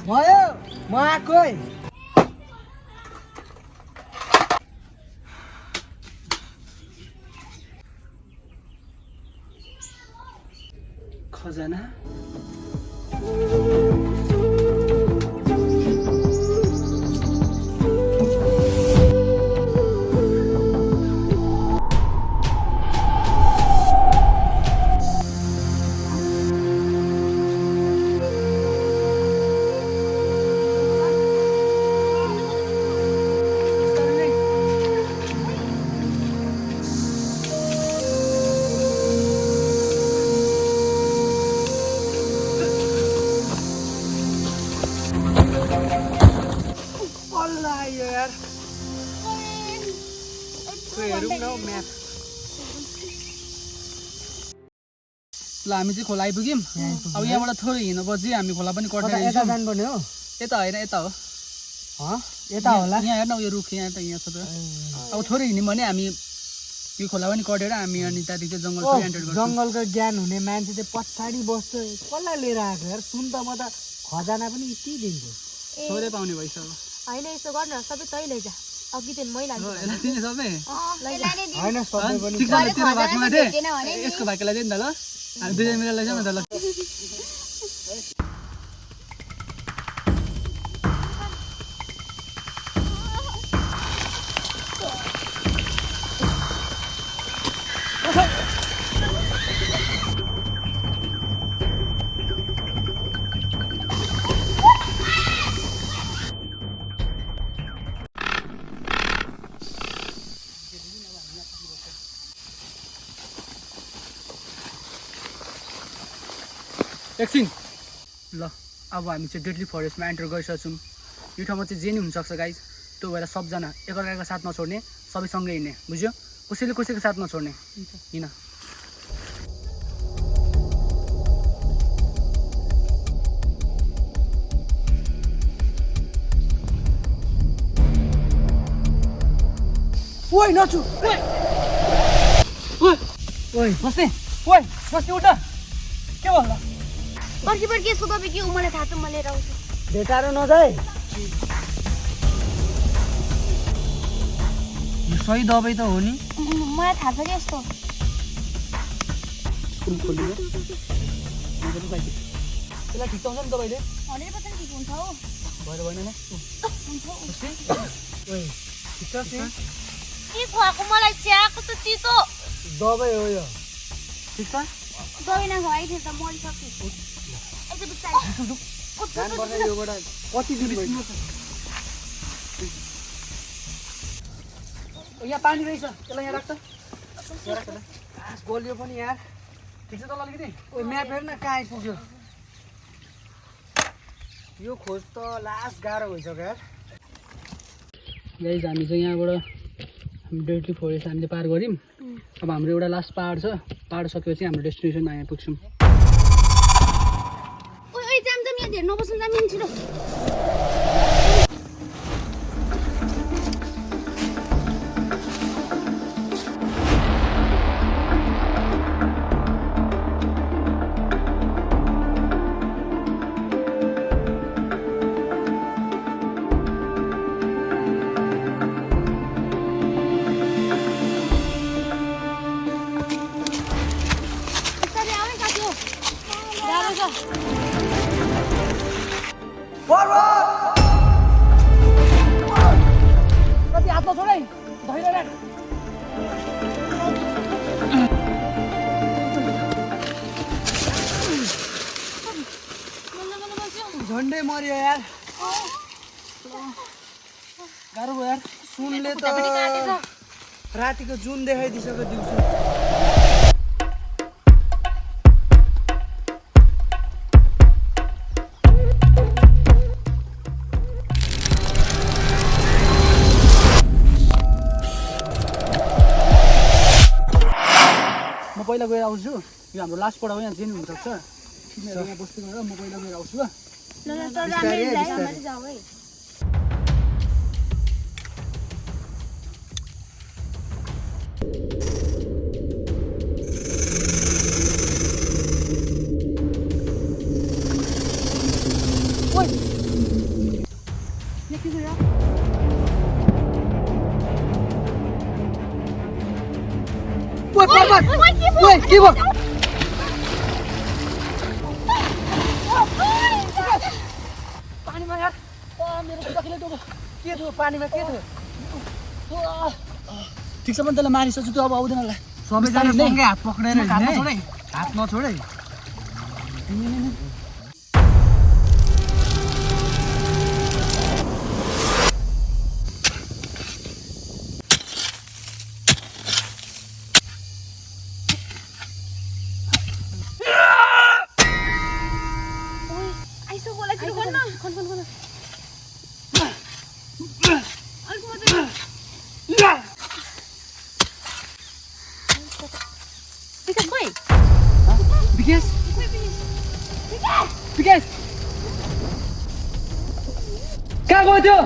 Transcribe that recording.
भयो म आएको है खजाना यार हेरौँ न म्याप ल हामी चाहिँ खोला आइपुग्यौँ अब यहाँबाट थोरै हिँड्नुपर्छ हामी खोला पनि कटेर यता जानुपर्ने हो यता होइन यता हो यता होला यहाँ हेर्न यो रुख यहाँ त यहाँ छ त अब थोरै हिँड्यौँ भने हामी यो खोला पनि कटेर हामी अनि त्यहाँदेखि चाहिँ जङ्गल एन्टर गर्छौँ जङ्गलको ज्ञान हुने मान्छे चाहिँ पछाडि बस्छ कसलाई लिएर आएको यार सुन त म त खजाना पनि यति दिन्छु थोरै पाउने भइसक्यो हैन यसो गर्न सबै तै लैजा अघि दिन मै लान्छु तिमी सबै हैन सबै पनि ठिक छ तेरो भागमा दे यसको भागलाई दे नि त ल हामी दुई जना मिलेर लैजाऊ न त ल एकछिन ल अब हामी चाहिँ डेडली फरेस्टमा एन्टर गरिसकेका छौँ यो ठाउँमा चाहिँ जे नि हुनसक्छ गाइज त्यो भएर सबजना एकअर्काको साथ नछोड्ने सबै सँगै हिँड्ने बुझ्यो कसैले कसैको साथ नछोड्ने हिँड ओइ नछु ओइ बस्ने ओइ बस्ने उठ के भयो पर्खी पर्खी यसको तपाईँ के मलाई थाहा छ म लिएर आउँछु भेटाएर नजाए यो सही दबाई त हो नि मलाई थाहा छ कि यस्तो त्यसलाई ठिक हुन्छ नि तपाईँले 100% ठिक हुन्छ हो भएर भएन न ठिक छ के खुवाएको मलाई चिया कस्तो चिसो दबाई हो यो ठिक छ दबाई नखुवाइ थियो त मरिसक्यो कति दिन यहाँ पानी रहेछ त्यसलाई यहाँ राख्छ गलियो पनि यार ठिक छ त अलिकति ओ म्याप हेर्न कहाँ आइपुग्यो यो खोज त लास्ट गाह्रो भइसक्यो यार गाइज हामी चाहिँ यहाँबाट हामी डेडली फरेस्ट हामीले पार गऱ्यौँ अब हाम्रो एउटा लास्ट पहाड छ पहाड सकेपछि हाम्रो डेस्टिनेसनमा आइपुग्छौँ धेरै नबस्नु जामिन छिटो कति हातमा छोडै धैर्य राख झन्डै मर्यो यार गाह्रो भयो यार सुनले त रातिको जुन देखाइदिसक्यो दिउँसो पहिला गएर आउँछु यो हाम्रो लास्ट पढाउ यहाँ जेन हुनसक्छ तिमीहरू यहाँ बस्दै गरेर म पहिला गएर आउँछु ल ओए पर्वत ओए के भयो पानीमा यार मेरो खुट्टाले डोको के थियो पानीमा के थियो ठिक छ म त्यसलाई मारिसक्छु त्यो अब आउँदैन होला सबैजना सँगै हात पक्रेर हिँड्ने हात नछोड है आइसो बोला छिटो गर्न खन अर्को मजा विकास खोइ विकास विकास कहाँ गयो त्यो